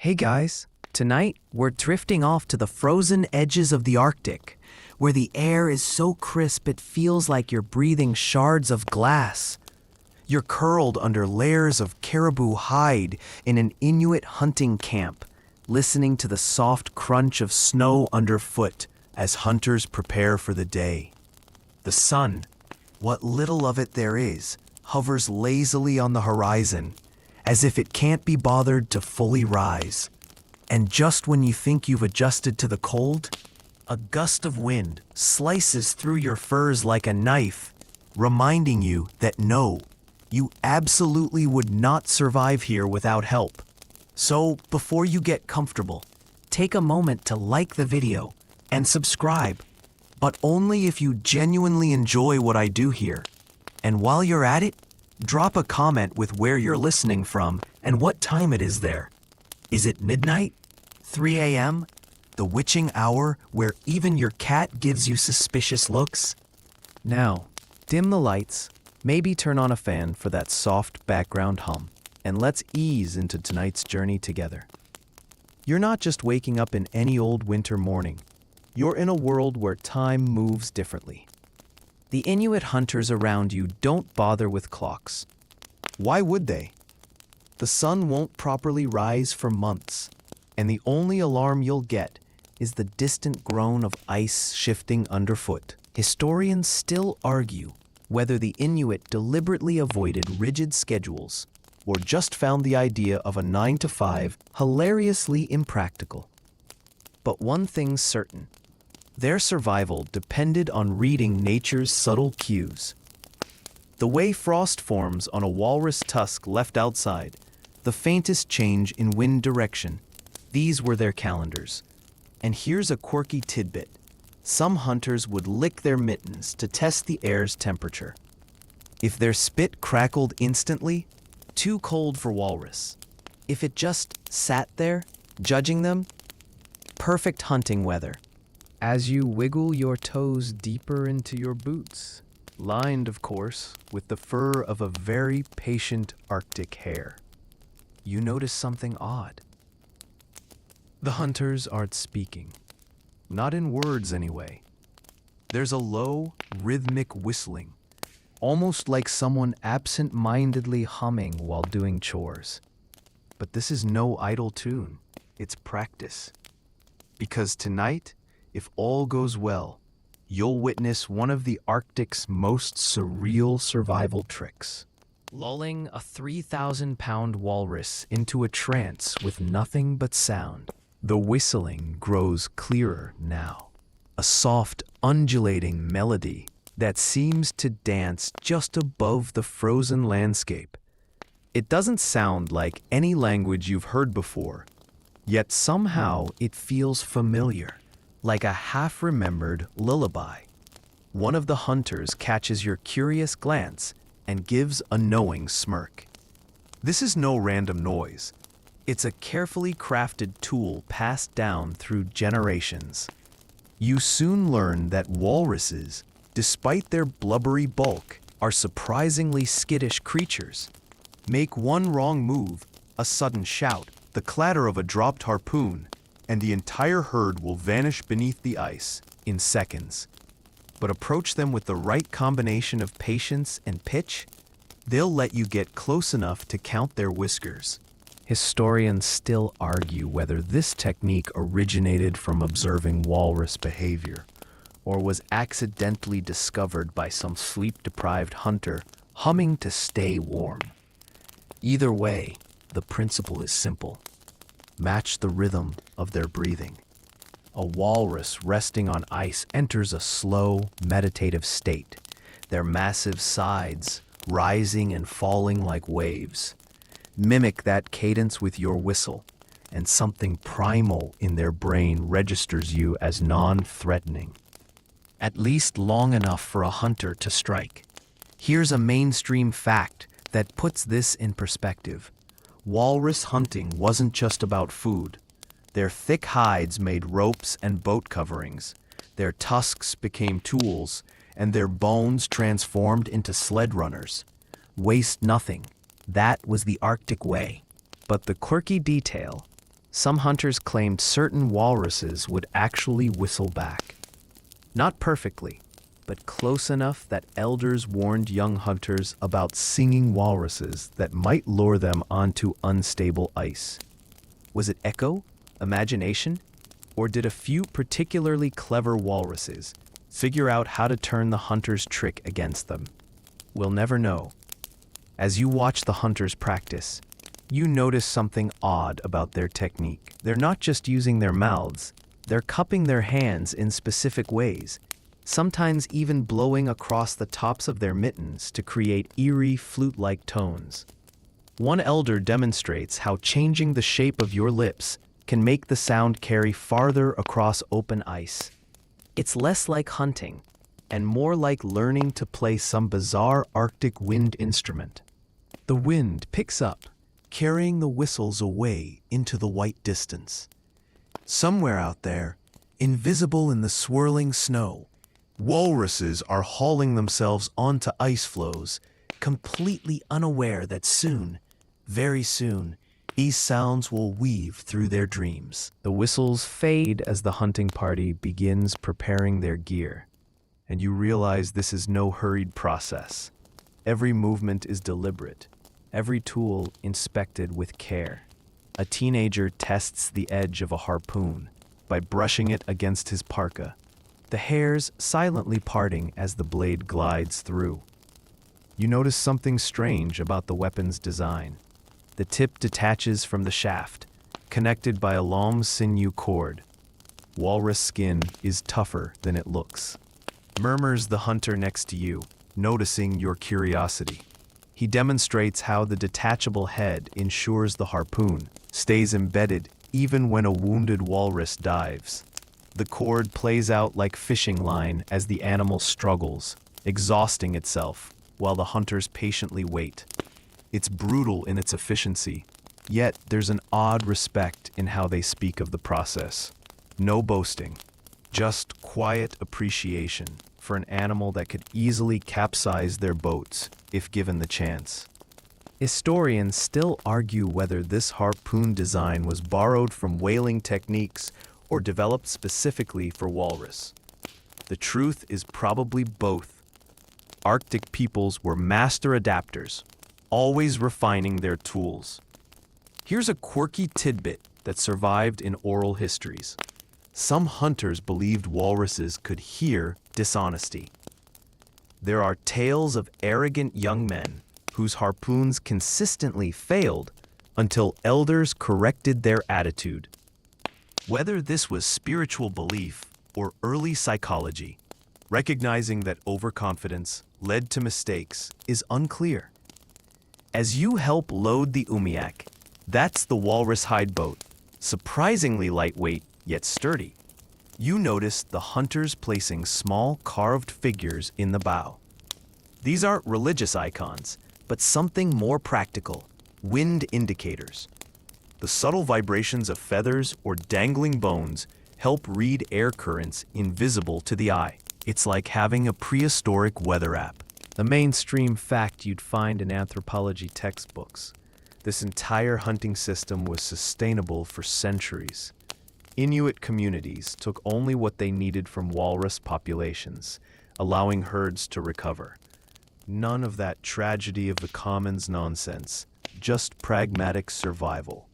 Hey guys, tonight we're drifting off to the frozen edges of the Arctic, where the air is so crisp it feels like you're breathing shards of glass. You're curled under layers of caribou hide in an Inuit hunting camp, listening to the soft crunch of snow underfoot as hunters prepare for the day. The sun, what little of it there is, hovers lazily on the horizon, as if it can't be bothered to fully rise. And just when you think you've adjusted to the cold, a gust of wind slices through your furs like a knife, reminding you that no, you absolutely would not survive here without help. So before you get comfortable, take a moment to like the video and subscribe, but only if you genuinely enjoy what I do here. And while you're at it, drop a comment with where you're listening from and what time it is there. Is it midnight? 3 a.m.? The witching hour where even your cat gives you suspicious looks? Now, dim the lights, maybe turn on a fan for that soft background hum, and let's ease into tonight's journey together. You're not just waking up in any old winter morning. You're in a world where time moves differently. The Inuit hunters around you don't bother with clocks. Why would they? The sun won't properly rise for months, and the only alarm you'll get is the distant groan of ice shifting underfoot. Historians still argue whether the Inuit deliberately avoided rigid schedules or just found the idea of a 9-to-5 hilariously impractical. But one thing's certain. Their survival depended on reading nature's subtle cues. The way frost forms on a walrus tusk left outside, the faintest change in wind direction, these were their calendars. And here's a quirky tidbit. Some hunters would lick their mittens to test the air's temperature. If their spit crackled instantly, too cold for walrus. If it just sat there, judging them, perfect hunting weather. As you wiggle your toes deeper into your boots, lined, of course, with the fur of a very patient Arctic hare, you notice something odd. The hunters aren't speaking. Not in words, anyway. There's a low, rhythmic whistling, almost like someone absent-mindedly humming while doing chores. But this is no idle tune. It's practice. Because tonight, if all goes well, you'll witness one of the Arctic's most surreal survival tricks. Lulling a 3,000-pound walrus into a trance with nothing but sound. The whistling grows clearer now. A soft, undulating melody that seems to dance just above the frozen landscape. It doesn't sound like any language you've heard before, yet somehow it feels familiar. Like a half-remembered lullaby. One of the hunters catches your curious glance and gives a knowing smirk. This is no random noise. It's a carefully crafted tool passed down through generations. You soon learn that walruses, despite their blubbery bulk, are surprisingly skittish creatures. Make one wrong move, a sudden shout, the clatter of a dropped harpoon, and the entire herd will vanish beneath the ice in seconds. But approach them with the right combination of patience and pitch, they'll let you get close enough to count their whiskers. Historians still argue whether this technique originated from observing walrus behavior, or was accidentally discovered by some sleep-deprived hunter humming to stay warm. Either way, the principle is simple. Match the rhythm of their breathing. A walrus resting on ice enters a slow, meditative state, their massive sides rising and falling like waves. Mimic that cadence with your whistle, and something primal in their brain registers you as non-threatening. At least long enough for a hunter to strike. Here's a mainstream fact that puts this in perspective. Walrus hunting wasn't just about food. Their thick hides made ropes and boat coverings. Their tusks became tools, and their bones transformed into sled runners. Waste nothing. That was the Arctic way. But the quirky detail, Some hunters claimed certain walruses would actually whistle back. Not perfectly, but close enough that elders warned young hunters about singing walruses that might lure them onto unstable ice. Was it echo, imagination, or did a few particularly clever walruses figure out how to turn the hunter's trick against them? We'll never know. As you watch the hunters practice, you notice something odd about their technique. They're not just using their mouths, they're cupping their hands in specific ways, sometimes even blowing across the tops of their mittens to create eerie flute-like tones. One elder demonstrates how changing the shape of your lips can make the sound carry farther across open ice. It's less like hunting, and more like learning to play some bizarre Arctic wind instrument. The wind picks up, carrying the whistles away into the white distance. Somewhere out there, invisible in the swirling snow, walruses are hauling themselves onto ice floes, completely unaware that soon, very soon, these sounds will weave through their dreams. The whistles fade as the hunting party begins preparing their gear, and you realize this is no hurried process. Every movement is deliberate, every tool inspected with care. A teenager tests the edge of a harpoon by brushing it against his parka, the hairs silently parting as the blade glides through. You notice something strange about the weapon's design. The tip detaches from the shaft, connected by a long sinew cord. Walrus skin is tougher than it looks, murmurs the hunter next to you, noticing your curiosity. He demonstrates how the detachable head ensures the harpoon stays embedded even when a wounded walrus dives. The cord plays out like fishing line as the animal struggles, exhausting itself, while the hunters patiently wait. It's brutal in its efficiency, yet there's an odd respect in how they speak of the process. No boasting, just quiet appreciation for an animal that could easily capsize their boats if given the chance. Historians still argue whether this harpoon design was borrowed from whaling techniques or developed specifically for walrus. The truth is probably both. Arctic peoples were master adapters, always refining their tools. Here's a quirky tidbit that survived in oral histories. Some hunters believed walruses could hear dishonesty. There are tales of arrogant young men whose harpoons consistently failed until elders corrected their attitude. Whether this was spiritual belief or early psychology, recognizing that overconfidence led to mistakes is unclear. As you help load the umiak, that's the walrus hide boat, surprisingly lightweight yet sturdy. You notice the hunters placing small carved figures in the bow. These aren't religious icons, but something more practical, wind indicators. The subtle vibrations of feathers or dangling bones help read air currents invisible to the eye. It's like having a prehistoric weather app. The mainstream fact you'd find in anthropology textbooks. This entire hunting system was sustainable for centuries. Inuit communities took only what they needed from walrus populations, allowing herds to recover. None of that tragedy of the commons nonsense, just pragmatic survival.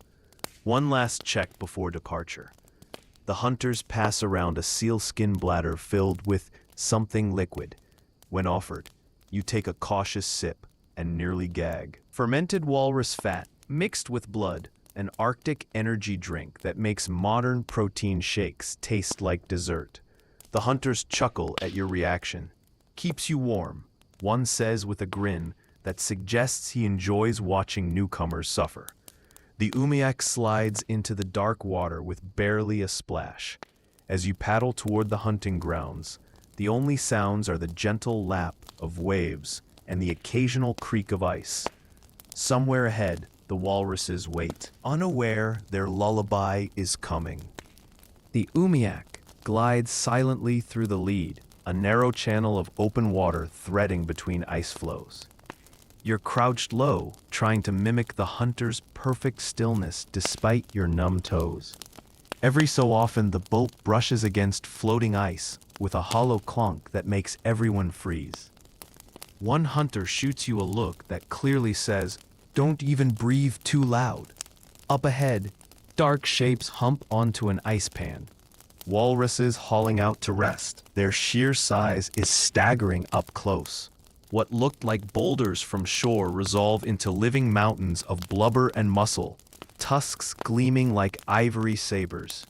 One last check before departure. The hunters pass around a sealskin bladder filled with something liquid. When offered, you take a cautious sip and nearly gag. Fermented walrus fat mixed with blood, an Arctic energy drink that makes modern protein shakes taste like dessert. The hunters chuckle at your reaction. Keeps you warm, one says with a grin that suggests he enjoys watching newcomers suffer. The umiak slides into the dark water with barely a splash. As you paddle toward the hunting grounds, the only sounds are the gentle lap of waves and the occasional creak of ice. Somewhere ahead, the walruses wait, unaware their lullaby is coming. The umiak glides silently through the lead, a narrow channel of open water threading between ice floes. You're crouched low, trying to mimic the hunter's perfect stillness despite your numb toes. Every so often, the boat brushes against floating ice with a hollow clunk that makes everyone freeze. One hunter shoots you a look that clearly says, "Don't even breathe too loud." Up ahead, dark shapes hump onto an ice pan. Walruses hauling out to rest. Their sheer size is staggering up close. What looked like boulders from shore resolve into living mountains of blubber and muscle, tusks gleaming like ivory sabers.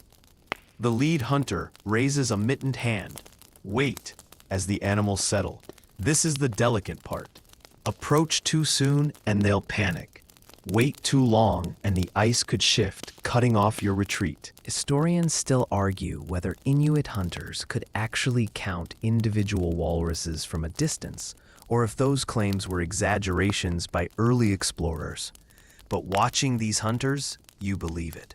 The lead hunter raises a mittened hand. Wait, as the animals settle. This is the delicate part. Approach too soon and they'll panic. Wait too long and the ice could shift, cutting off your retreat. Historians still argue whether Inuit hunters could actually count individual walruses from a distance, or if those claims were exaggerations by early explorers. But watching these hunters, you believe it.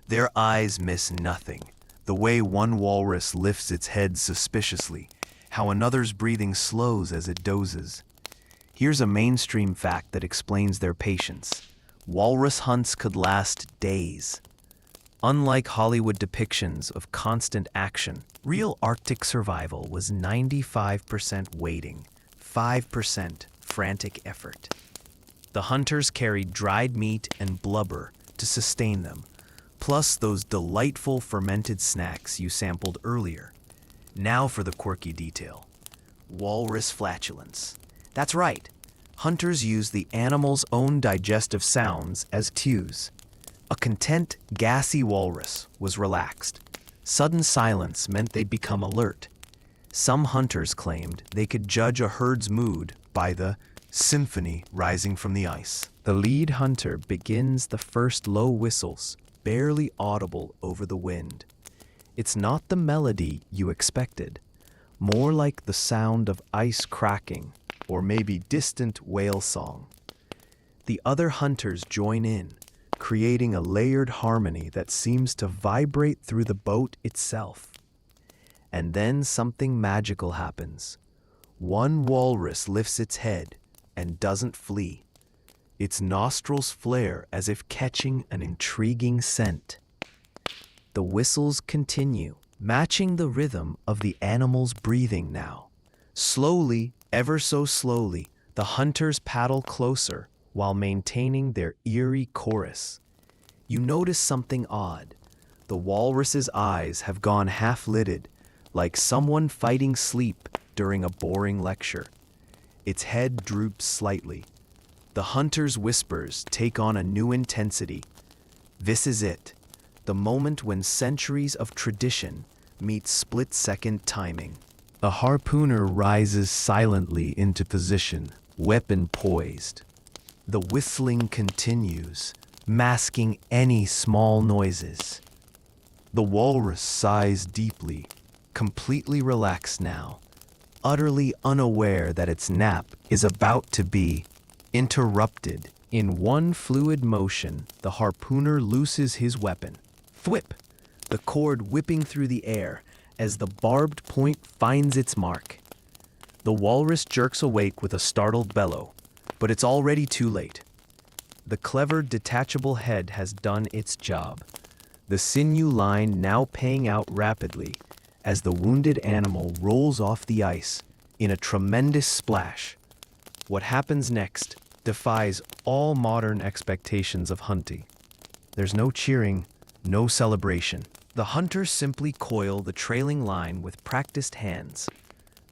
Their eyes miss nothing. The way one walrus lifts its head suspiciously, how another's breathing slows as it dozes. Here's a mainstream fact that explains their patience. Walrus hunts could last days. Unlike Hollywood depictions of constant action, real Arctic survival was 95% waiting, 5% frantic effort. The hunters carried dried meat and blubber to sustain them, plus those delightful fermented snacks you sampled earlier. Now for the quirky detail. Walrus flatulence. That's right. Hunters use the animal's own digestive sounds as cues. A content, gassy walrus was relaxed. Sudden silence meant they'd become alert. Some hunters claimed they could judge a herd's mood by the symphony rising from the ice. The lead hunter begins the first low whistles, barely audible over the wind. It's not the melody you expected, more like the sound of ice cracking, or maybe distant whale song. The other hunters join in, creating a layered harmony that seems to vibrate through the boat itself. And then something magical happens. One walrus lifts its head and doesn't flee. Its nostrils flare as if catching an intriguing scent. The whistles continue, matching the rhythm of the animal's breathing now. Slowly, ever so slowly, the hunters paddle closer while maintaining their eerie chorus. You notice something odd. The walrus's eyes have gone half-lidded, like someone fighting sleep during a boring lecture. Its head droops slightly. The hunter's whispers take on a new intensity. This is it, the moment when centuries of tradition meet split-second timing. A harpooner rises silently into position, weapon poised. The whistling continues, masking any small noises. The walrus sighs deeply, completely relaxed now, utterly unaware that its nap is about to be interrupted. In one fluid motion, the harpooner looses his weapon. Thwip! The cord whipping through the air as the barbed point finds its mark. The walrus jerks awake with a startled bellow, but it's already too late. The clever detachable head has done its job, the sinew line now paying out rapidly as the wounded animal rolls off the ice in a tremendous splash. What happens next defies all modern expectations of hunting. There's no cheering, no celebration. The hunters simply coil the trailing line with practiced hands,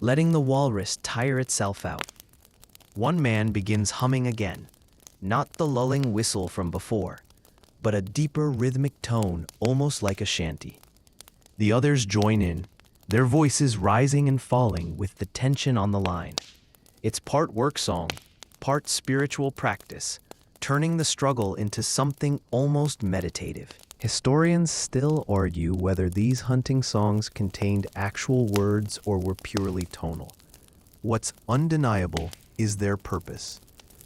letting the walrus tire itself out. One man begins humming again, not the lulling whistle from before, but a deeper rhythmic tone almost like a shanty. The others join in, their voices rising and falling with the tension on the line. It's part work song, part spiritual practice, turning the struggle into something almost meditative. Historians still argue whether these hunting songs contained actual words or were purely tonal. What's undeniable is their purpose: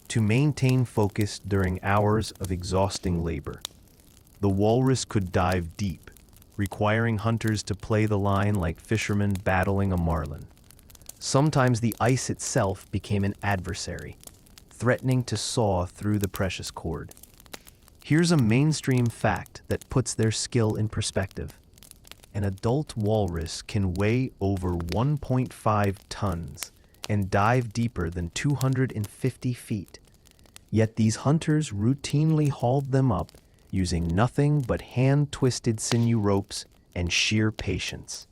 to maintain focus during hours of exhausting labor. The walrus could dive deep, requiring hunters to play the line like fishermen battling a marlin. Sometimes the ice itself became an adversary, threatening to saw through the precious cord. Here's a mainstream fact that puts their skill in perspective. An adult walrus can weigh over 1.5 tons and dive deeper than 250 feet. Yet these hunters routinely hauled them up using nothing but hand-twisted sinew ropes and sheer patience.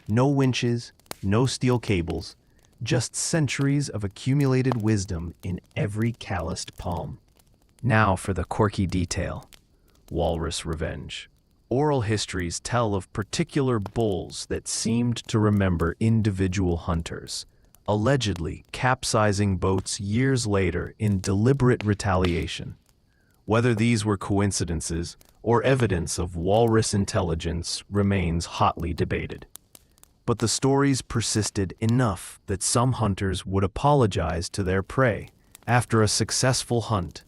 No winches, no steel cables, just centuries of accumulated wisdom in every calloused palm. Now for the quirky detail. Walrus revenge. Oral histories tell of particular bulls that seemed to remember individual hunters, allegedly capsizing boats years later in deliberate retaliation. Whether these were coincidences or evidence of walrus intelligence remains hotly debated. But the stories persisted enough that some hunters would apologize to their prey after a successful hunt,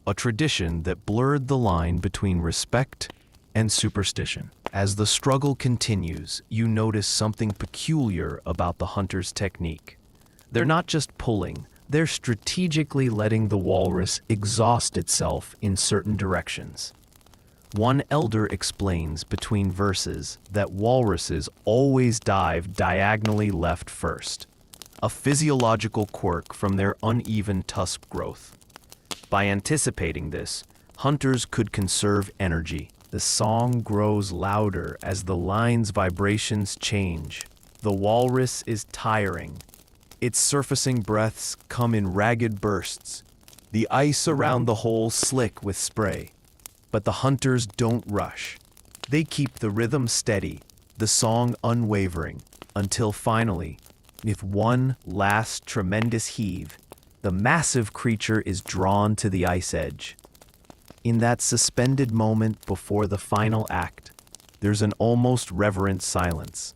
a tradition that blurred the line between respect and superstition. As the struggle continues, you notice something peculiar about the hunter's technique. They're not just pulling, they're strategically letting the walrus exhaust itself in certain directions. One elder explains between verses that walruses always dive diagonally left first, a physiological quirk from their uneven tusk growth. By anticipating this, hunters could conserve energy. The song grows louder as the line's vibrations change. The walrus is tiring. Its surfacing breaths come in ragged bursts, the ice around the hole slick with spray. But the hunters don't rush. They keep the rhythm steady, the song unwavering, until finally, with one last tremendous heave, the massive creature is drawn to the ice edge. In that suspended moment before the final act, there's an almost reverent silence.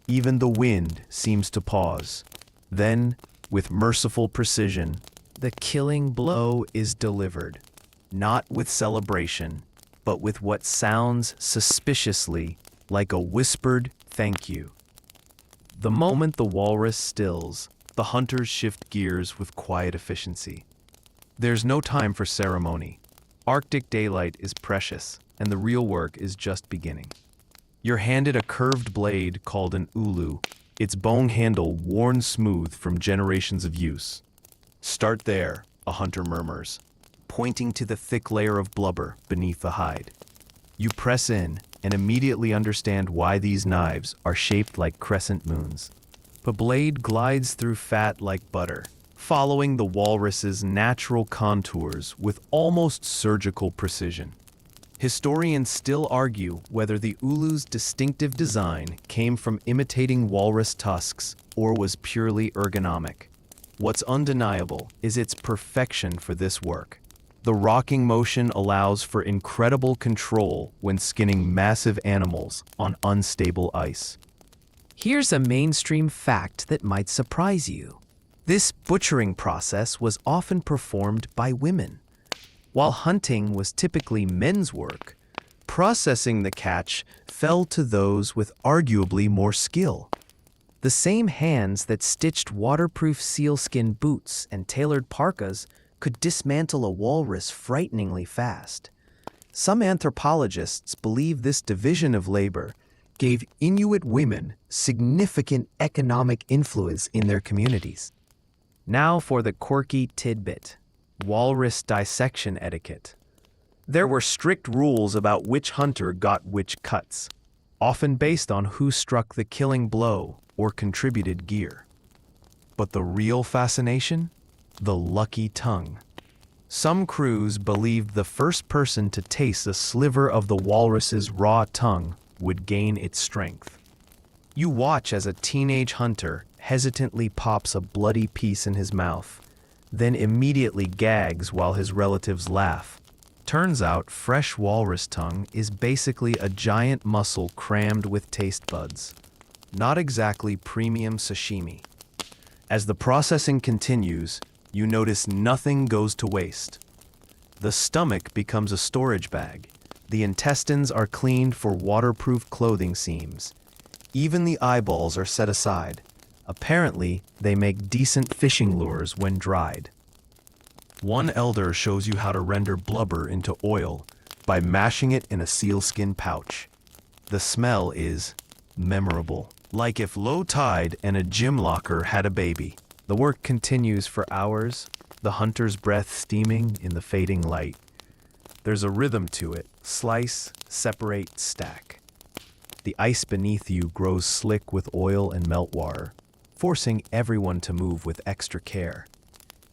Even the wind seems to pause. Then, with merciful precision, the killing blow is delivered. Not with celebration, but with what sounds suspiciously like a whispered thank you. The moment the walrus stills, the hunters shift gears with quiet efficiency. There's no time for ceremony. Arctic daylight is precious, and the real work is just beginning. You're handed a curved blade called an ulu, its bone handle worn smooth from generations of use. "Start there," a hunter murmurs, pointing to the thick layer of blubber beneath the hide. You press in and immediately understand why these knives are shaped like crescent moons. The blade glides through fat like butter, following the walrus's natural contours with almost surgical precision. Historians still argue whether the ulu's distinctive design came from imitating walrus tusks or was purely ergonomic. What's undeniable is its perfection for this work. The rocking motion allows for incredible control when skinning massive animals on unstable ice. Here's a mainstream fact that might surprise you. This butchering process was often performed by women. While hunting was typically men's work, processing the catch fell to those with arguably more skill. The same hands that stitched waterproof sealskin boots and tailored parkas could dismantle a walrus frighteningly fast. Some anthropologists believe this division of labor gave Inuit women significant economic influence in their communities. Now for the quirky tidbit: walrus dissection etiquette. There were strict rules about which hunter got which cuts, often based on who struck the killing blow or contributed gear. But the real fascination? The lucky tongue. Some crews believed the first person to taste a sliver of the walrus's raw tongue would gain its strength. You watch as a teenage hunter hesitantly pops a bloody piece in his mouth, then immediately gags while his relatives laugh. Turns out fresh walrus tongue is basically a giant muscle crammed with taste buds. Not exactly premium sashimi. As the processing continues, you notice nothing goes to waste. The stomach becomes a storage bag. The intestines are cleaned for waterproof clothing seams. Even the eyeballs are set aside. Apparently, they make decent fishing lures when dried. One elder shows you how to render blubber into oil by mashing it in a sealskin pouch. The smell is memorable, like if low tide and a gym locker had a baby. The work continues for hours, the hunter's breath steaming in the fading light. There's a rhythm to it: slice, separate, stack. The ice beneath you grows slick with oil and meltwater, forcing everyone to move with extra care.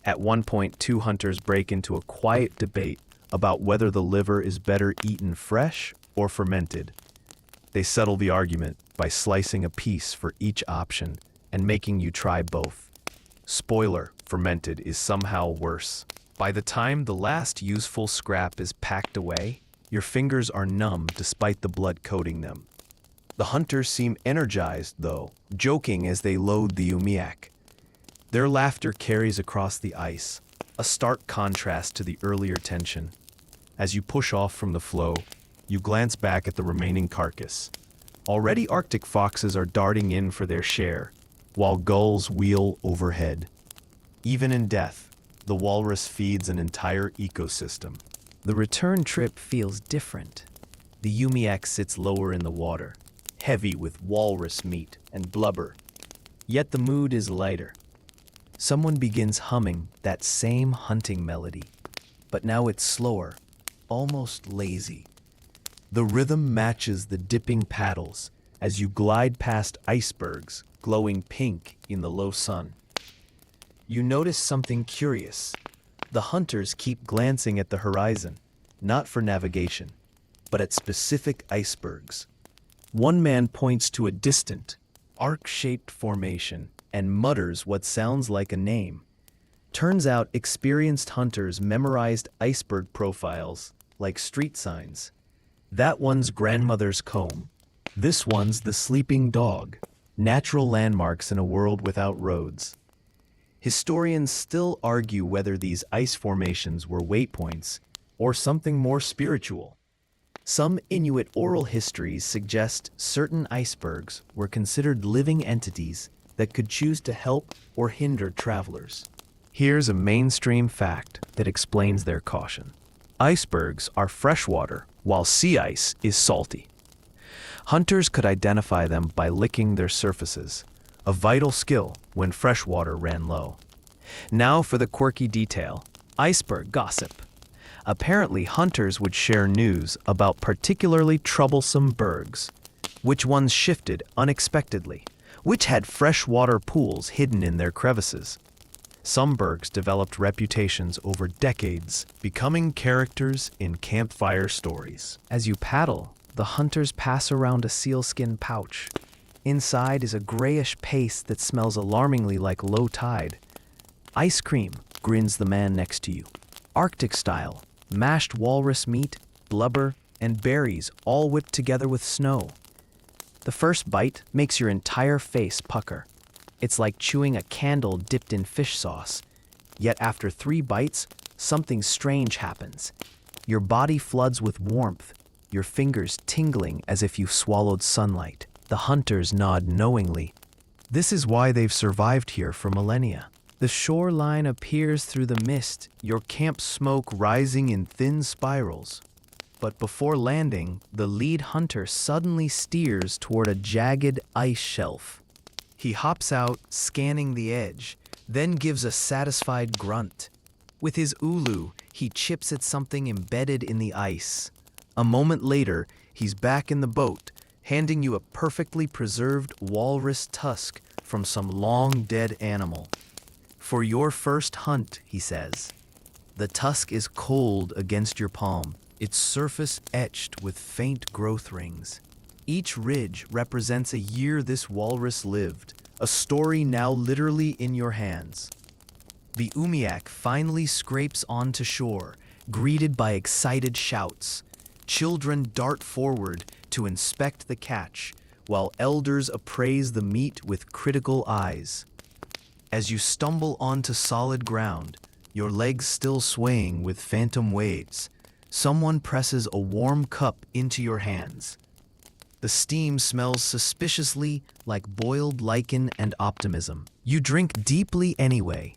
At one point, two hunters break into a quiet debate about whether the liver is better eaten fresh or fermented. They settle the argument by slicing a piece for each option and making you try both. Spoiler: fermented is somehow worse. By the time the last useful scrap is packed away, your fingers are numb despite the blood coating them. The hunters seem energized, though, joking as they load the umiak. Their laughter carries across the ice, a stark contrast to the earlier tension. As you push off from the floe, you glance back at the remaining carcass. Already Arctic foxes are darting in for their share, while gulls wheel overhead. Even in death, the walrus feeds an entire ecosystem. The return trip feels different. The umiak sits lower in the water, heavy with walrus meat and blubber. Yet the mood is lighter. Someone begins humming that same hunting melody, but now it's slower, almost lazy. The rhythm matches the dipping paddles as you glide past icebergs glowing pink in the low sun. You notice something curious. The hunters keep glancing at the horizon, not for navigation, but at specific icebergs. One man points to a distant, arc-shaped formation and mutters what sounds like a name. Turns out experienced hunters memorized iceberg profiles like street signs. That one's grandmother's comb. This one's the sleeping dog. Natural landmarks in a world without roads. Historians still argue whether these ice formations were waypoints or something more spiritual. Some Inuit oral histories suggest certain icebergs were considered living entities that could choose to help or hinder travelers. Here's a mainstream fact that explains their caution. Icebergs are freshwater, while sea ice is salty. Hunters could identify them by licking their surfaces, a vital skill when freshwater ran low. Now for the quirky detail: iceberg gossip. Apparently, hunters would share news about particularly troublesome bergs. Which ones shifted unexpectedly? Which had freshwater pools hidden in their crevices? Some bergs developed reputations over decades, becoming characters in campfire stories. As you paddle, the hunters pass around a sealskin pouch. Inside is a grayish paste that smells alarmingly like low tide. Ice cream, grins the man next to you. Arctic style, mashed walrus meat, blubber, and berries all whipped together with snow. The first bite makes your entire face pucker. It's like chewing a candle dipped in fish sauce. Yet after 3 bites, something strange happens. Your body floods with warmth, your fingers tingling as if you've swallowed sunlight. The hunters nod knowingly. This is why they've survived here for millennia. The shoreline appears through the mist, your camp smoke rising in thin spirals. But before landing, the lead hunter suddenly steers toward a jagged ice shelf. He hops out, scanning the edge, then gives a satisfied grunt. With his ulu, he chips at something embedded in the ice. A moment later, he's back in the boat, handing you a perfectly preserved walrus tusk from some long-dead animal. For your first hunt, he says. The tusk is cold against your palm, its surface etched with faint growth rings. Each ridge represents a year this walrus lived, a story now literally in your hands. The umiak finally scrapes onto shore, greeted by excited shouts. Children dart forward to inspect the catch, while elders appraise the meat with critical eyes. As you stumble onto solid ground, your legs still swaying with phantom waves, someone presses a warm cup into your hands. The steam smells suspiciously like boiled lichen and optimism. You drink deeply anyway.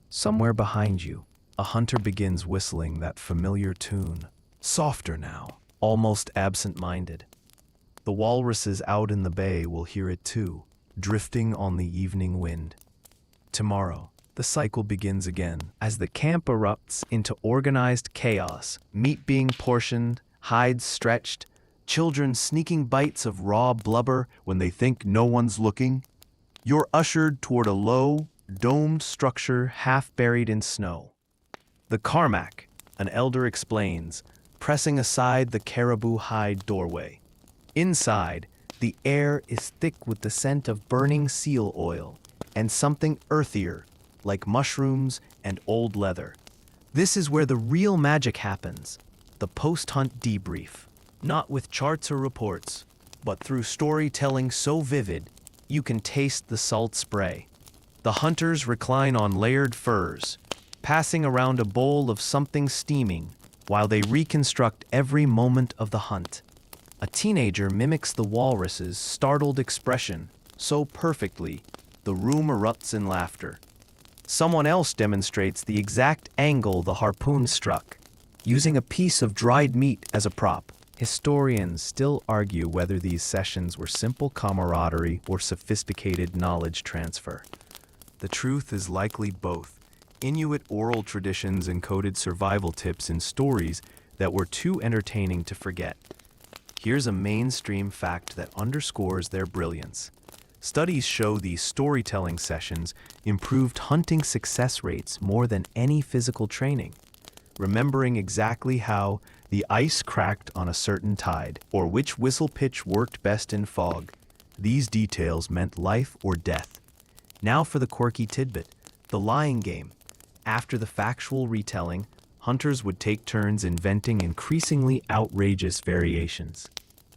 Somewhere behind you, a hunter begins whistling that familiar tune, softer now, almost absent-minded. The walruses out in the bay will hear it too, drifting on the evening wind. Tomorrow, the cycle begins again as the camp erupts into organized chaos, meat being portioned, hides stretched, children sneaking bites of raw blubber when they think no one's looking. You're ushered toward a low, domed structure half buried in snow. The Carmack, an elder explains, pressing aside the caribou hide doorway. Inside, the air is thick with the scent of burning seal oil and something earthier, like mushrooms and old leather. This is where the real magic happens, the post-hunt debrief. Not with charts or reports, but through storytelling so vivid, you can taste the salt spray. The hunters recline on layered furs, passing around a bowl of something steaming while they reconstruct every moment of the hunt. A teenager mimics the walrus's startled expression so perfectly, the room erupts in laughter. Someone else demonstrates the exact angle the harpoon struck, using a piece of dried meat as a prop. Historians still argue whether these sessions were simple camaraderie or sophisticated knowledge transfer. The truth is likely both. Inuit oral traditions encoded survival tips in stories that were too entertaining to forget. Here's a mainstream fact that underscores their brilliance. Studies show these storytelling sessions improved hunting success rates more than any physical training. Remembering exactly how the ice cracked on a certain tide, or which whistle pitch worked best in fog, these details meant life or death. Now for the quirky tidbit, the lying game. After the factual retelling, hunters would take turns inventing increasingly outrageous variations.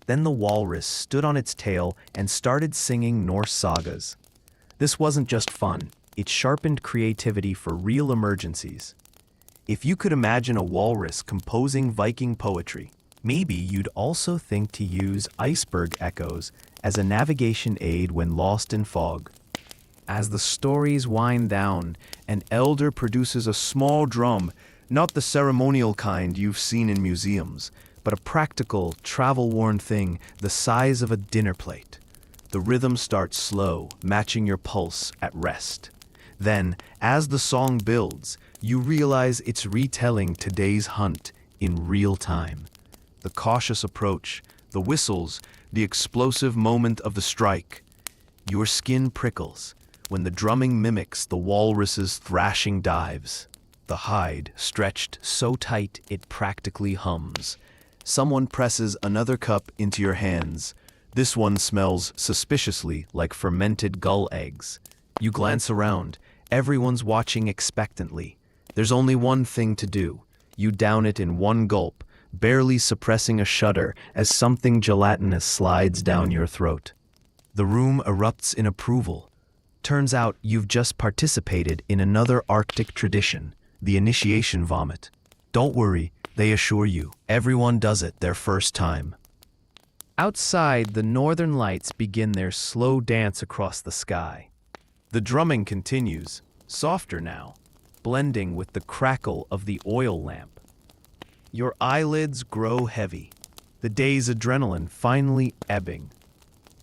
Then the walrus stood on its tail and started singing Norse sagas. This wasn't just fun, it sharpened creativity for real emergencies. If you could imagine a walrus composing Viking poetry, maybe you'd also think to use iceberg echoes as a navigation aid when lost in fog. As the stories wind down, an elder produces a small drum, not the ceremonial kind you've seen in museums, but a practical, travel-worn thing the size of a dinner plate. The rhythm starts slow, matching your pulse at rest. Then, as the song builds, you realize it's retelling today's hunt in real time. The cautious approach, the whistles, the explosive moment of the strike. Your skin prickles when the drumming mimics the walrus's thrashing dives. The hide stretched so tight it practically hums. Someone presses another cup into your hands. This one smells suspiciously like fermented gull eggs. You glance around. Everyone's watching expectantly. There's only one thing to do. You down it in one gulp, barely suppressing a shudder as something gelatinous slides down your throat. The room erupts in approval. Turns out you've just participated in another Arctic tradition, the initiation vomit. Don't worry, they assure you, everyone does it their first time. Outside, the northern lights begin their slow dance across the sky. The drumming continues, softer now, blending with the crackle of the oil lamp. Your eyelids grow heavy, the day's adrenaline finally ebbing.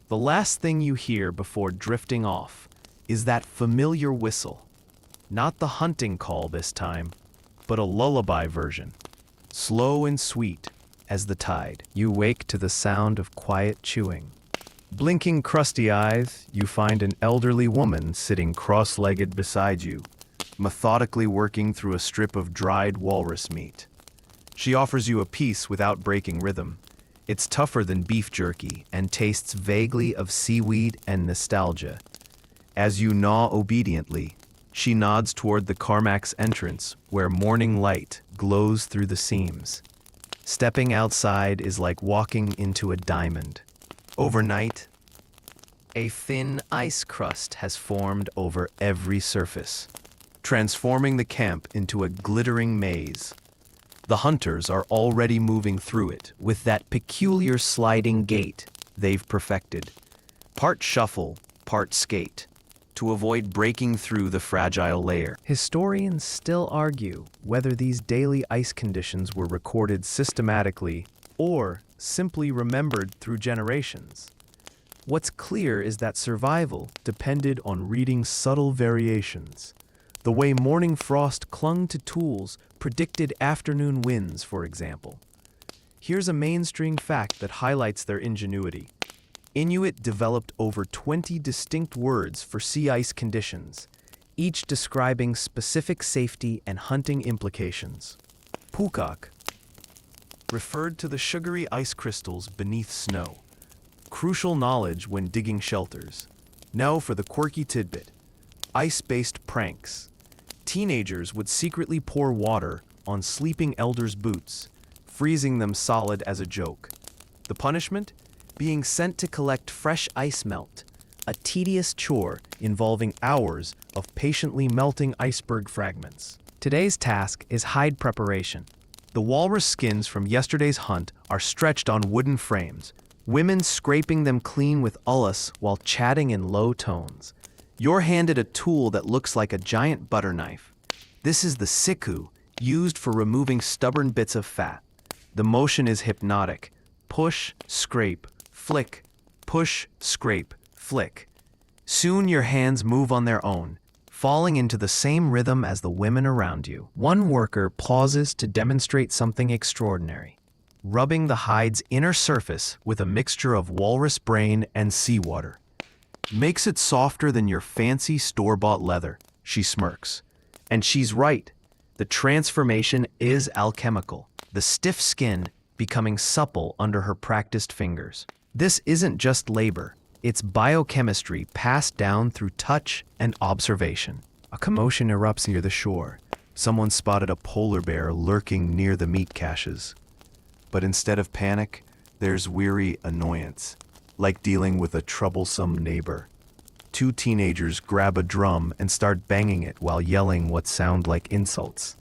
The last thing you hear before drifting off is that familiar whistle. Not the hunting call this time, but a lullaby version. Slow and sweet as the tide, you wake to the sound of quiet chewing. Blinking crusty eyes, you find an elderly woman sitting cross-legged beside you, methodically working through a strip of dried walrus meat. She offers you a piece without breaking rhythm. It's tougher than beef jerky and tastes vaguely of seaweed and nostalgia. As you gnaw obediently, she nods toward the Carmack's entrance, where morning light glows through the seams. Stepping outside is like walking into a diamond. Overnight, a thin ice crust has formed over every surface, transforming the camp into a glittering maze. The hunters are already moving through it with that peculiar sliding gait they've perfected. Part shuffle, part skate. to avoid breaking through the fragile layer. Historians still argue whether these daily ice conditions were recorded systematically or simply remembered through generations. What's clear is that survival depended on reading subtle variations. The way morning frost clung to tools predicted afternoon winds, for example. Here's a mainstream fact that highlights their ingenuity. Inuit developed over 20 distinct words for sea ice conditions, each describing specific safety and hunting implications. Pukak referred to the sugary ice crystals beneath snow, crucial knowledge when digging shelters. Now for the quirky tidbit: ice-based pranks. Teenagers would secretly pour water on sleeping elders' boots, freezing them solid as a joke. The punishment? Being sent to collect fresh ice melt, a tedious chore involving hours of patiently melting iceberg fragments. Today's task is hide preparation. The walrus skins from yesterday's hunt are stretched on wooden frames, women scraping them clean with ullus while chatting in low tones. You're handed a tool that looks like a giant butter knife. This is the siku, used for removing stubborn bits of fat. The motion is hypnotic. Push, scrape, flick, push, scrape, flick. Soon your hands move on their own, falling into the same rhythm as the women around you. One worker pauses to demonstrate something extraordinary, rubbing the hide's inner surface with a mixture of walrus brain and seawater. Makes it softer than your fancy store-bought leather, she smirks. And she's right. The transformation is alchemical, the stiff skin becoming supple under her practiced fingers. This isn't just labor, it's biochemistry passed down through touch and observation. A commotion erupts near the shore. Someone spotted a polar bear lurking near the meat caches. But instead of panic, there's weary annoyance, like dealing with a troublesome neighbor. Two teenagers grab a drum and start banging it while yelling what sound like insults.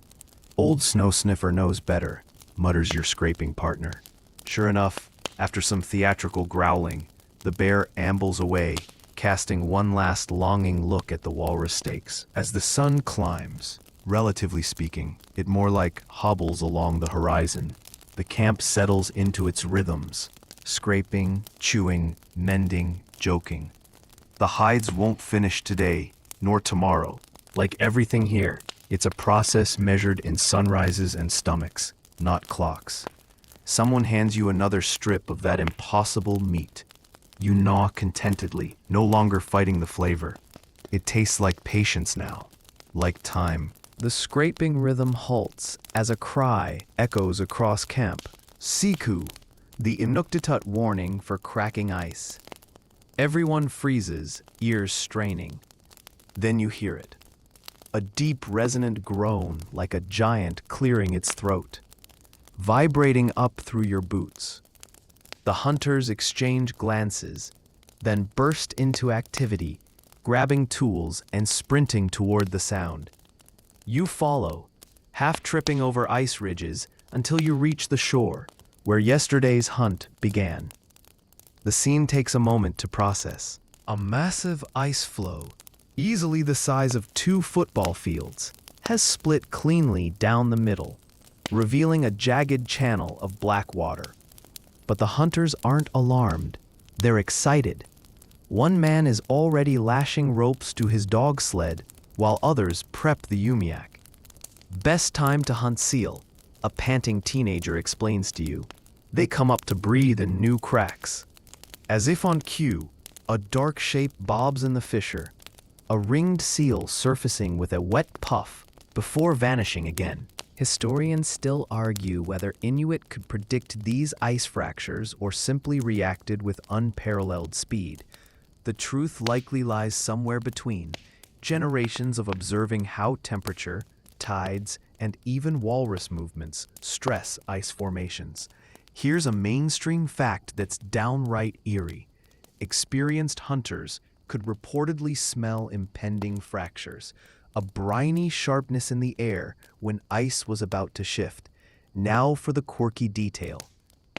Old Snow Sniffer knows better, mutters your scraping partner. Sure enough, after some theatrical growling, the bear ambles away, casting one last longing look at the walrus steaks. As the sun climbs, relatively speaking, it more like hobbles along the horizon. The camp settles into its rhythms, scraping, chewing, mending, joking. The hides won't finish today, nor tomorrow. Like everything here, it's a process measured in sunrises and stomachs, not clocks. Someone hands you another strip of that impossible meat. You gnaw contentedly, no longer fighting the flavor. It tastes like patience now, like time. The scraping rhythm halts as a cry echoes across camp. Siku, the Inuktitut warning for cracking ice. Everyone freezes, ears straining. Then you hear it. A deep resonant groan like a giant clearing its throat, vibrating up through your boots. The hunters exchange glances, then burst into activity, grabbing tools and sprinting toward the sound. You follow, half tripping over ice ridges until you reach the shore, where yesterday's hunt began. The scene takes a moment to process. A massive ice floe, easily the size of 2 football fields, has split cleanly down the middle, revealing a jagged channel of black water. But the hunters aren't alarmed. They're excited. One man is already lashing ropes to his dog sled, while others prep the umiak. Best time to hunt seal, a panting teenager explains to you. They come up to breathe in new cracks. As if on cue, a dark shape bobs in the fissure, a ringed seal surfacing with a wet puff before vanishing again. Historians still argue whether Inuit could predict these ice fractures or simply reacted with unparalleled speed. The truth likely lies somewhere between. Generations of observing how temperature, tides, and even walrus movements stress ice formations. Here's a mainstream fact that's downright eerie. Experienced hunters could reportedly smell impending fractures, a briny sharpness in the air when ice was about to shift. Now for the quirky detail.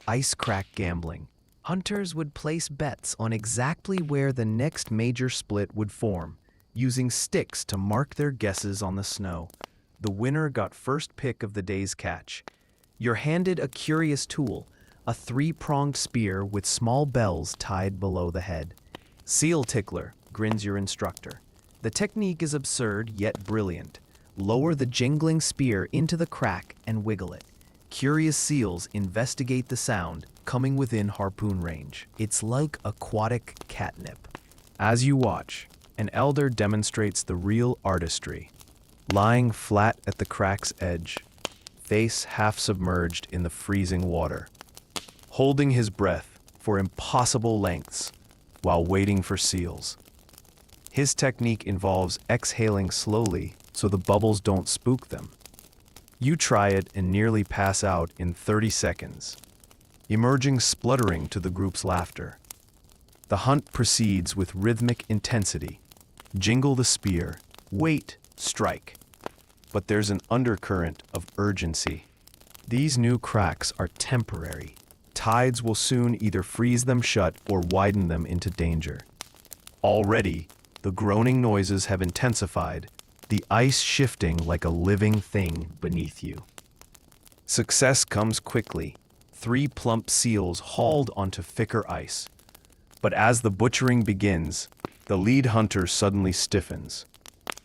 Ice crack gambling. Hunters would place bets on exactly where the next major split would form, using sticks to mark their guesses on the snow. The winner got first pick of the day's catch. You're handed a curious tool, a three-pronged spear with small bells tied below the head. Seal tickler, grins your instructor. The technique is absurd yet brilliant. Lower the jingling spear into the crack and wiggle it. Curious seals investigate the sound, coming within harpoon range. It's like aquatic catnip. As you watch, an elder demonstrates the real artistry. Lying flat at the crack's edge, face half submerged in the freezing water, holding his breath for impossible lengths while waiting for seals. His technique involves exhaling slowly so the bubbles don't spook them. You try it and nearly pass out in 30 seconds, emerging spluttering to the group's laughter. The hunt proceeds with rhythmic intensity. Jingle the spear, wait, strike. But there's an undercurrent of urgency. These new cracks are temporary. Tides will soon either freeze them shut or widen them into danger. Already, the groaning noises have intensified, the ice shifting like a living thing beneath you. Success comes quickly. 3 plump seals hauled onto thicker ice. But as the butchering begins, the lead hunter suddenly stiffens.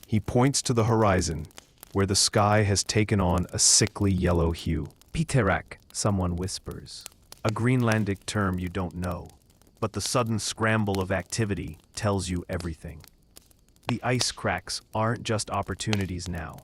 He points to the horizon, where the sky has taken on a sickly yellow hue. Piterak, someone whispers. A Greenlandic term you don't know, but the sudden scramble of activity tells you everything. The ice cracks aren't just opportunities now.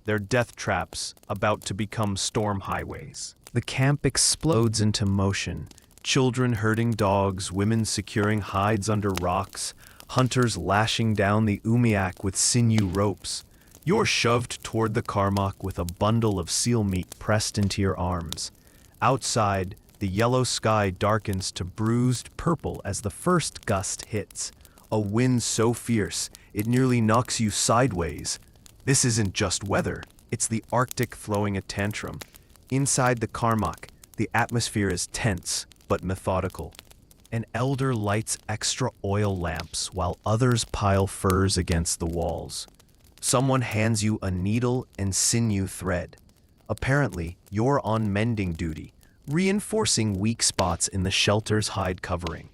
They're death traps about to become storm highways. The camp explodes into motion. Children herding dogs, women securing hides under rocks, hunters lashing down the umiak with sinew ropes. You're shoved toward the karmak with a bundle of seal meat pressed into your arms. Outside, the yellow sky darkens to bruised purple as the first gust hits. A wind so fierce, it nearly knocks you sideways. This isn't just weather, it's the Arctic throwing a tantrum. Inside the karmak, the atmosphere is tense but methodical. An elder lights extra oil lamps while others pile furs against the walls. Someone hands you a needle and sinew thread. Apparently, you're on mending duty, reinforcing weak spots in the shelter's hide covering.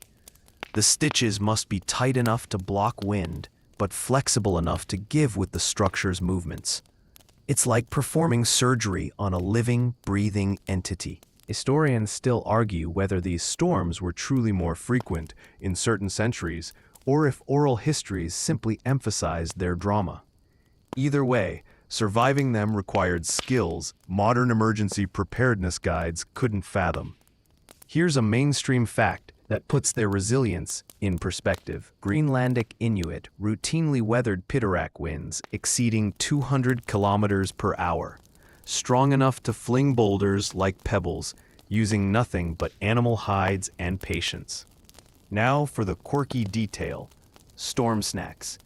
The stitches must be tight enough to block wind, but flexible enough to give with the structure's movements. It's like performing surgery on a living, breathing entity. Historians still argue whether these storms were truly more frequent in certain centuries, or if oral histories simply emphasized their drama. Either way, surviving them required skills modern emergency preparedness guides couldn't fathom. Here's a mainstream fact that puts their resilience in perspective. Greenlandic Inuit routinely weathered Piterak winds exceeding 200 kilometers per hour, strong enough to fling boulders like pebbles, using nothing but animal hides and patience. Now for the quirky detail: storm snacks.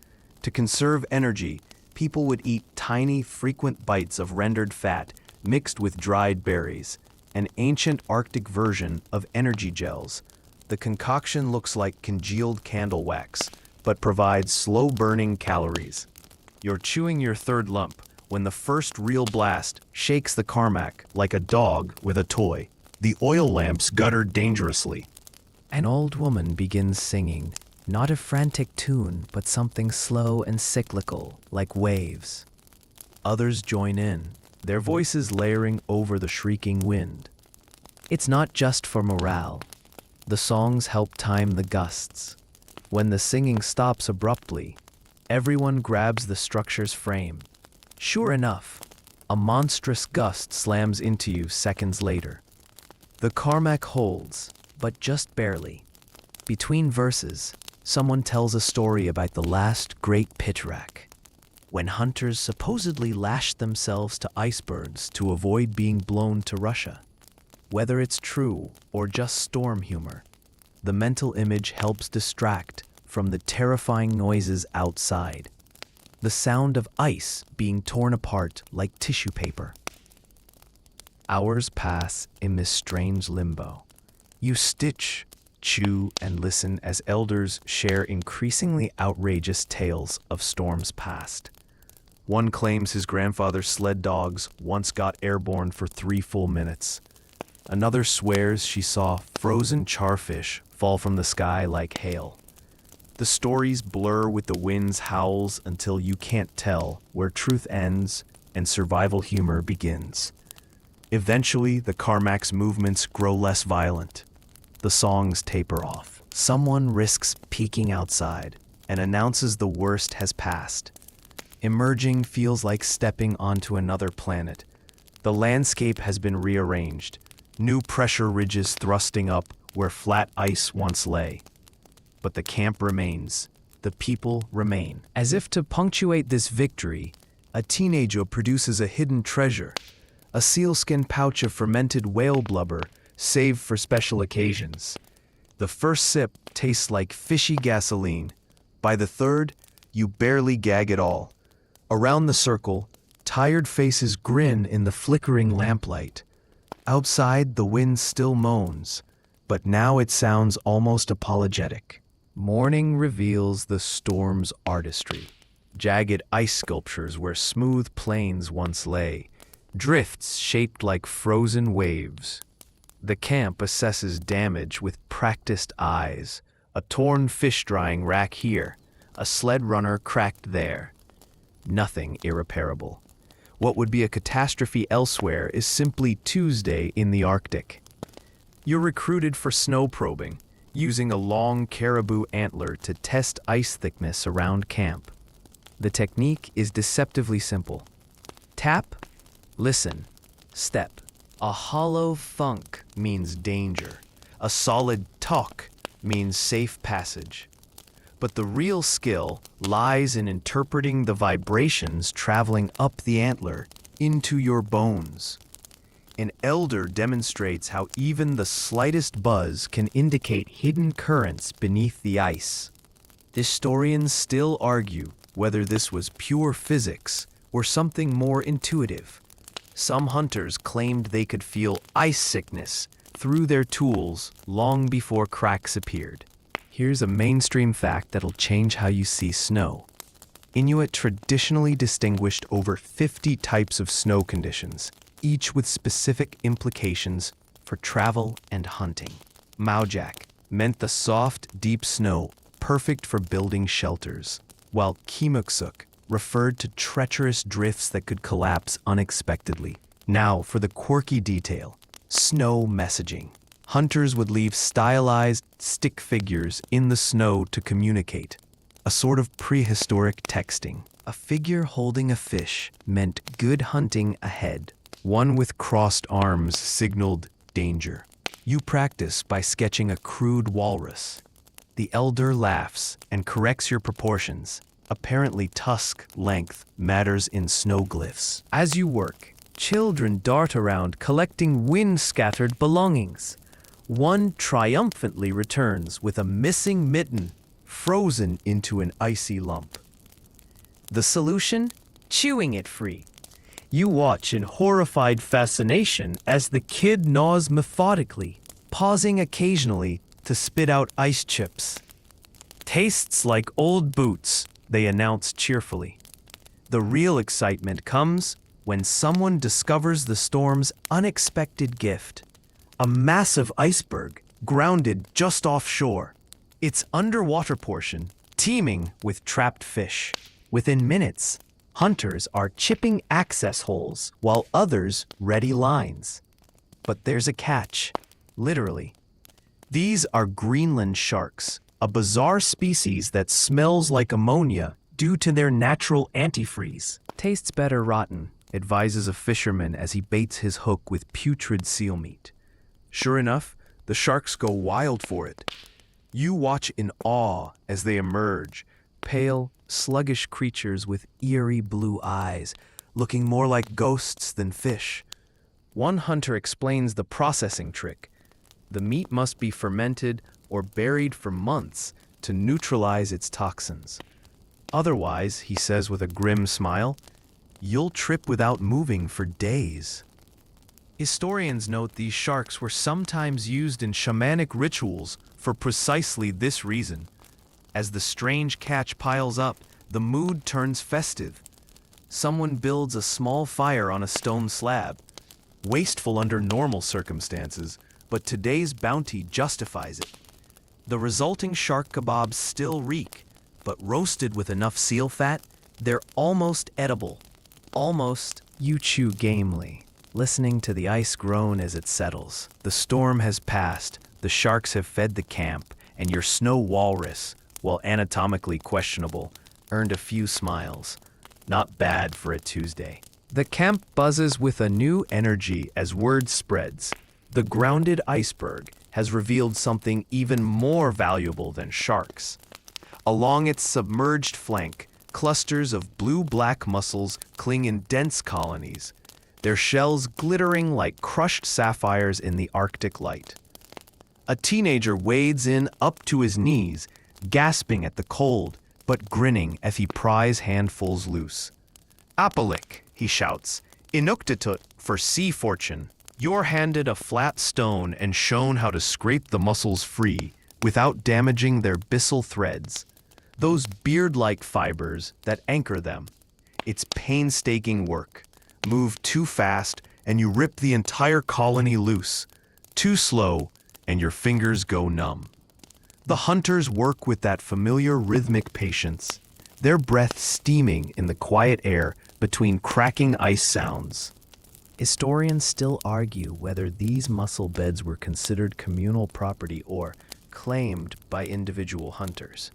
To conserve energy, people would eat tiny, frequent bites of rendered fat mixed with dried berries, an ancient Arctic version of energy gels. The concoction looks like congealed candle wax, but provides slow-burning calories. You're chewing your third lump when the first real blast shakes the karmak like a dog with a toy. The oil lamps gutter dangerously. An old woman begins singing, not a frantic tune, but something slow and cyclical, like waves. Others join in, their voices layering over the shrieking wind. It's not just for morale. The songs help time the gusts. When the singing stops abruptly, everyone grabs the structure's frame. Sure enough, a monstrous gust slams into you seconds later. The karmak holds, but just barely. Between verses, someone tells a story about the last great Piterak, when hunters supposedly lashed themselves to icebergs to avoid being blown to Russia. Whether it's true or just storm humor, the mental image helps distract from the terrifying noises outside. The sound of ice being torn apart like tissue paper. Hours pass in this strange limbo. You stitch, chew, and listen as elders share increasingly outrageous tales of storms past. One claims his grandfather's sled dogs once got airborne for 3 full minutes. Another swears she saw frozen charfish fall from the sky like hail. The stories blur with the wind's howls until you can't tell where truth ends and survival humor begins. Eventually, the Carmack's movements grow less violent. The songs taper off. Someone risks peeking outside and announces the worst has passed. Emerging feels like stepping onto another planet. The landscape has been rearranged, new pressure ridges thrusting up where flat ice once lay. But the camp remains. The people remain. As if to punctuate this victory, a teenager produces a hidden treasure, a sealskin pouch of fermented whale blubber saved for special occasions. The first sip tastes like fishy gasoline. By the third, you barely gag at all. Around the circle, tired faces grin in the flickering lamplight. Outside, the wind still moans, but now it sounds almost apologetic. Morning reveals the storm's artistry. Jagged ice sculptures where smooth plains once lay, drifts shaped like frozen waves. The camp assesses damage with practiced eyes, a torn fish drying rack here, a sled runner cracked there. Nothing irreparable. What would be a catastrophe elsewhere is simply Tuesday in the Arctic. You're recruited for snow probing, using a long caribou antler to test ice thickness around camp. The technique is deceptively simple. Tap, listen, step. A hollow thunk means danger. A solid talk means safe passage. But the real skill lies in interpreting the vibrations traveling up the antler into your bones. An elder demonstrates how even the slightest buzz can indicate hidden currents beneath the ice. Historians still argue whether this was pure physics or something more intuitive. Some hunters claimed they could feel ice sickness through their tools long before cracks appeared. Here's a mainstream fact that'll change how you see snow. Inuit traditionally distinguished over 50 types of snow conditions, each with specific implications for travel and hunting. Maujak meant the soft, deep snow perfect for building shelters, while Kimuksuk referred to treacherous drifts that could collapse unexpectedly. Now for the quirky detail, snow messaging. Hunters would leave stylized stick figures in the snow to communicate, a sort of prehistoric texting. A figure holding a fish meant good hunting ahead. One with crossed arms signaled danger. You practice by sketching a crude walrus. The elder laughs and corrects your proportions. Apparently tusk length matters in snow glyphs. As you work, children dart around collecting wind-scattered belongings. One triumphantly returns with a missing mitten frozen into an icy lump. The solution? Chewing it free. You watch in horrified fascination as the kid gnaws methodically, pausing occasionally to spit out ice chips. Tastes like old boots, they announce cheerfully. The real excitement comes when someone discovers the storm's unexpected gift. A massive iceberg grounded just offshore. Its underwater portion teeming with trapped fish. Within minutes, hunters are chipping access holes while others ready lines. But there's a catch, literally. These are Greenland sharks, a bizarre species that smells like ammonia due to their natural antifreeze. Tastes better rotten, advises a fisherman as he baits his hook with putrid seal meat. Sure enough, the sharks go wild for it. You watch in awe as they emerge, pale, sluggish creatures with eerie blue eyes, looking more like ghosts than fish. One hunter explains the processing trick. The meat must be fermented or buried for months to neutralize its toxins. Otherwise, he says with a grim smile, you'll trip without moving for days. Historians note these sharks were sometimes used in shamanic rituals For precisely this reason, as the strange catch piles up, the mood turns festive. Someone builds a small fire on a stone slab, wasteful under normal circumstances, but today's bounty justifies it. The resulting shark kebabs still reek, but roasted with enough seal fat, they're almost edible. Almost. You chew gamely, listening to the ice groan as it settles. The storm has passed, the sharks have fed the camp, and your snow walrus, while anatomically questionable, earned a few smiles. Not bad for a Tuesday. The camp buzzes with a new energy as word spreads. The grounded iceberg has revealed something even more valuable than sharks. Along its submerged flank, clusters of blue-black mussels cling in dense colonies, their shells glittering like crushed sapphires in the Arctic light. A teenager wades in up to his knees, gasping at the cold, but grinning as he pries handfuls loose. "Apalik," he shouts, "inuktitut," for sea fortune. You're handed a flat stone and shown how to scrape the mussels free without damaging their byssal threads, those beard-like fibers that anchor them. It's painstaking work. Move too fast and you rip the entire colony loose. Too slow and your fingers go numb. The hunters work with that familiar rhythmic patience, their breath steaming in the quiet air between cracking ice sounds. Historians still argue whether these mussel beds were considered communal property or claimed by individual hunters.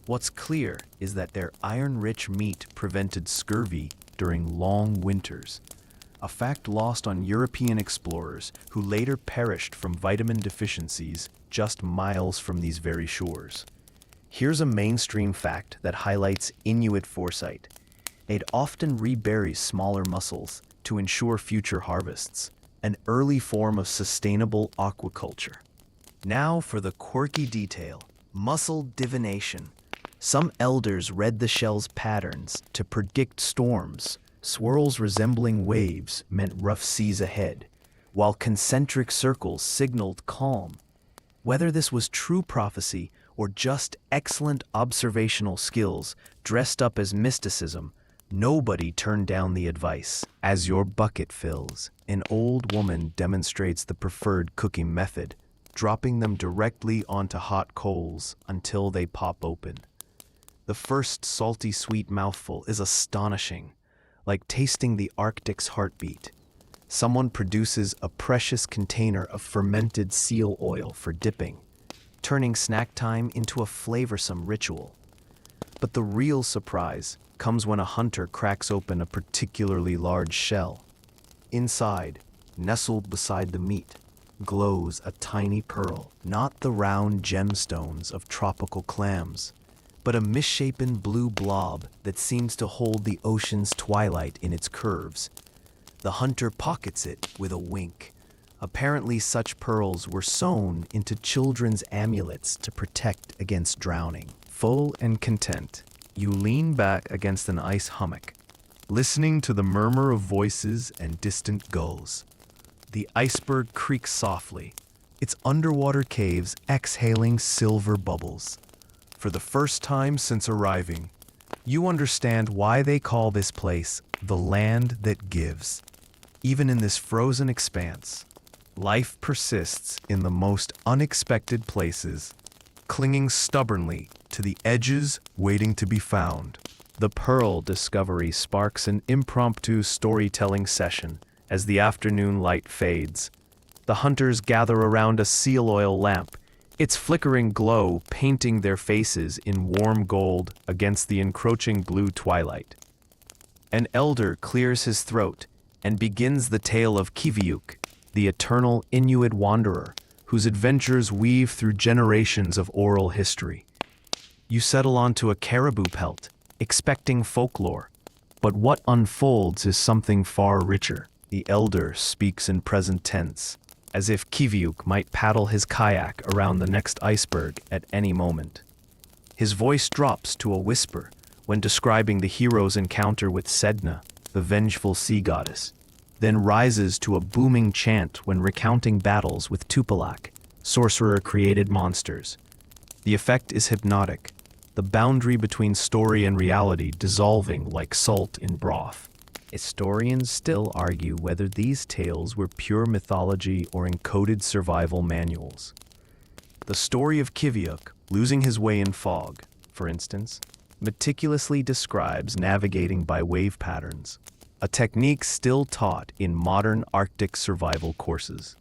What's clear is that their iron-rich meat prevented scurvy during long winters, a fact lost on European explorers who later perished from vitamin deficiencies just miles from these very shores. Here's a mainstream fact that highlights Inuit foresight. They'd often rebury smaller mussels to ensure future harvests, an early form of sustainable aquaculture. Now for the quirky detail, mussel divination. Some elders read the shell's patterns to predict storms. Swirls resembling waves meant rough seas ahead, while concentric circles signaled calm. Whether this was true prophecy or just excellent observational skills dressed up as mysticism, nobody turned down the advice. As your bucket fills, an old woman demonstrates the preferred cooking method, dropping them directly onto hot coals until they pop open. The first salty sweet mouthful is astonishing, like tasting the Arctic's heartbeat. Someone produces a precious container of fermented seal oil for dipping, turning snack time into a flavorsome ritual. But the real surprise comes when a hunter cracks open a particularly large shell. Inside, nestled beside the meat, glows a tiny pearl, not the round gemstones of tropical clams, but a misshapen blue blob that seems to hold the ocean's twilight in its curves. The hunter pockets it with a wink. Apparently such pearls were sewn into children's amulets to protect against drowning. Full and content, you lean back against an ice hummock, listening to the murmur of voices and distant gulls. The iceberg creaks softly, its underwater caves exhaling silver bubbles. For the first time since arriving, you understand why they call this place the land that gives. Even in this frozen expanse, life persists in the most unexpected places, clinging stubbornly to the edges waiting to be found. The pearl discovery sparks an impromptu storytelling session as the afternoon light fades. The hunters gather around a seal oil lamp, its flickering glow painting their faces in warm gold against the encroaching blue twilight. An elder clears his throat and begins the tale of Kiviuk, the eternal Inuit wanderer whose adventures weave through generations of oral history. You settle onto a caribou pelt, expecting folklore, but what unfolds is something far richer. The elder speaks in present tense, as if Kiviuk might paddle his kayak around the next iceberg at any moment. His voice drops to a whisper when describing the hero's encounter with Sedna, the vengeful sea goddess, then rises to a booming chant when recounting battles with Tupilak, sorcerer-created monsters. The effect is hypnotic, the boundary between story and reality dissolving like salt in broth. Historians still argue whether these tales were pure mythology or encoded survival manuals. The story of Kiviuk, losing his way in fog, for instance, meticulously describes navigating by wave patterns, a technique still taught in modern Arctic survival courses.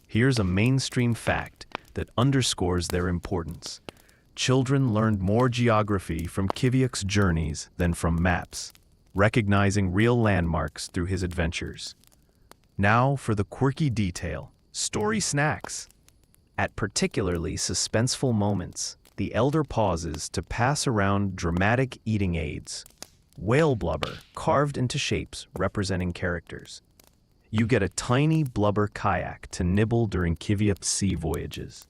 Here's a mainstream fact that underscores their importance. Children learned more geography from Kiviuk's journeys than from maps, recognizing real landmarks through his adventures. Now for the quirky detail, story snacks. At particularly suspenseful moments, the elder pauses to pass around dramatic eating aids, whale blubber carved into shapes representing characters. You get a tiny blubber kayak to nibble during Kiviuk's sea voyages.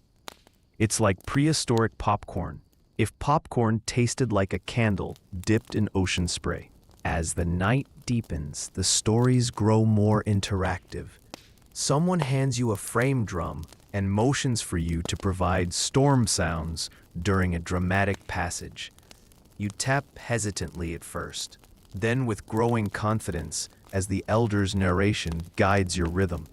It's like prehistoric popcorn, if popcorn tasted like a candle dipped in ocean spray. As the night deepens, the stories grow more interactive. Someone hands you a frame drum and motions for you to provide storm sounds during a dramatic passage. You tap hesitantly at first, then with growing confidence as the elder's narration guides your rhythm.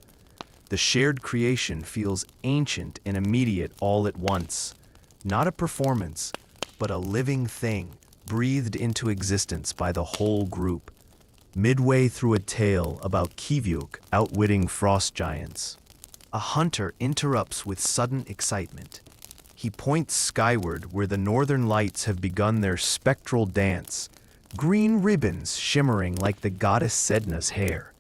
The shared creation feels ancient and immediate all at once. Not a performance, but a living thing, breathed into existence by the whole group. Midway through a tale about Kiviuk outwitting frost giants, a hunter interrupts with sudden excitement. He points skyward where the northern lights have begun their spectral dance, green ribbons shimmering like the goddess Sedna's hair.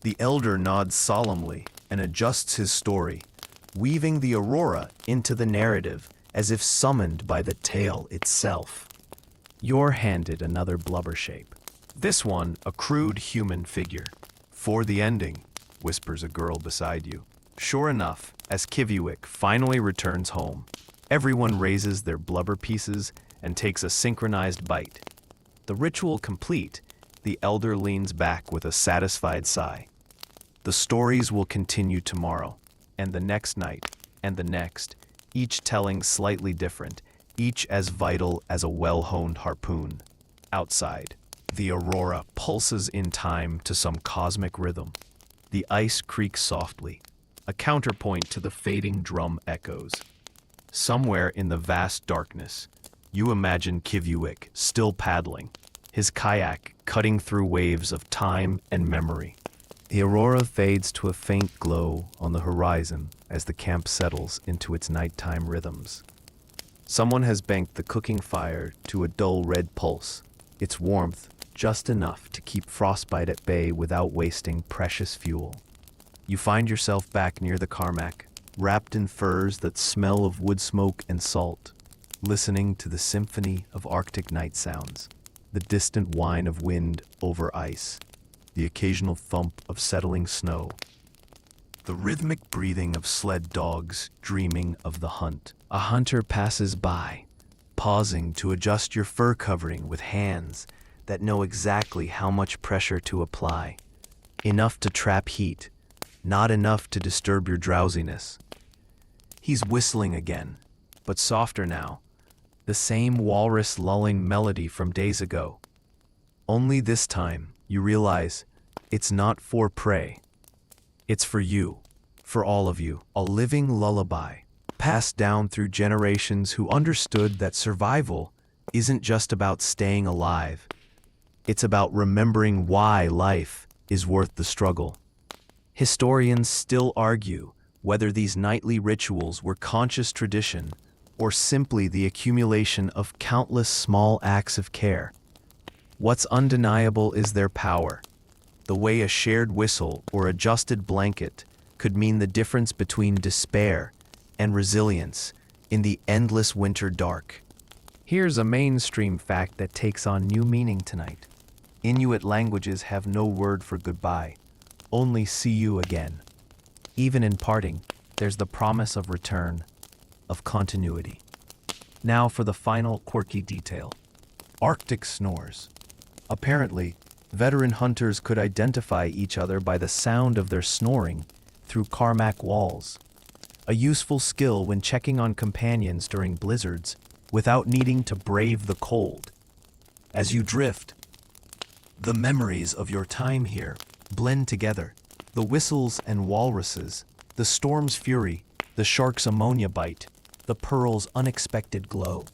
The elder nods solemnly and adjusts his story, weaving the aurora into the narrative as if summoned by the tale itself. You're handed another blubber shape. This one, a crude human figure. For the ending, whispers a girl beside you. Sure enough, as Kiviuk finally returns home, everyone raises their blubber pieces and takes a synchronized bite. The ritual complete, the elder leans back with a satisfied sigh. The stories will continue tomorrow, and the next night, and the next, each telling slightly different, each as vital as a well-honed harpoon. Outside, the aurora pulses in time to some cosmic rhythm. The ice creaks softly, a counterpoint to the fading drum echoes. Somewhere in the vast darkness, you imagine Kiviuk still paddling, his kayak cutting through waves of time and memory. The aurora fades to a faint glow on the horizon as the camp settles into its nighttime rhythms. Someone has banked the cooking fire to a dull red pulse, its warmth just enough to keep frostbite at bay without wasting precious fuel. You find yourself back near the Carmack, wrapped in furs that smell of wood smoke and salt, listening to the symphony of Arctic night sounds, the distant whine of wind over ice, the occasional thump of settling snow, the rhythmic breathing of sled dogs dreaming of the hunt. A hunter passes by, pausing to adjust your fur covering with hands that know exactly how much pressure to apply. Enough to trap heat, not enough to disturb your drowsiness. He's whistling again, but softer now, the same walrus lulling melody from days ago. Only this time, you realize it's not for prey. It's for you, for all of you, a living lullaby, passed down through generations who understood that survival isn't just about staying alive. It's about remembering why life is worth the struggle. Historians still argue whether these nightly rituals were conscious tradition or simply the accumulation of countless small acts of care. What's undeniable is their power. The way a shared whistle or adjusted blanket could mean the difference between despair and resilience in the endless winter dark. Here's a mainstream fact that takes on new meaning tonight. Inuit languages have no word for goodbye, only see you again. Even in parting, there's the promise of return, of continuity. Now for the final quirky detail. Arctic snores. Apparently, veteran hunters could identify each other by the sound of their snoring through Carmack walls. a useful skill when checking on companions during blizzards without needing to brave the cold. As you drift, the memories of your time here blend together. The whistles and walruses, the storm's fury, the shark's ammonia bite, the pearl's unexpected glow.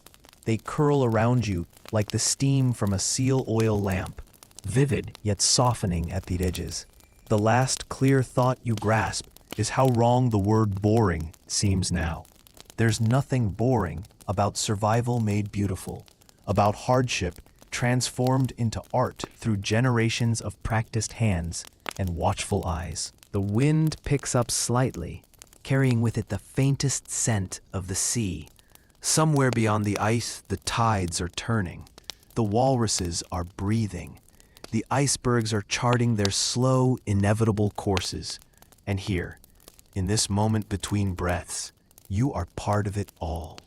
They curl around you like the steam from a seal oil lamp, vivid yet softening at the edges. The last clear thought you grasp is how wrong the word boring seems now. There's nothing boring about survival made beautiful, about hardship transformed into art through generations of practiced hands and watchful eyes. The wind picks up slightly, carrying with it the faintest scent of the sea. Somewhere beyond the ice, the tides are turning. The walruses are breathing. The icebergs are charting their slow, inevitable courses. And here, in this moment between breaths, you are part of it all.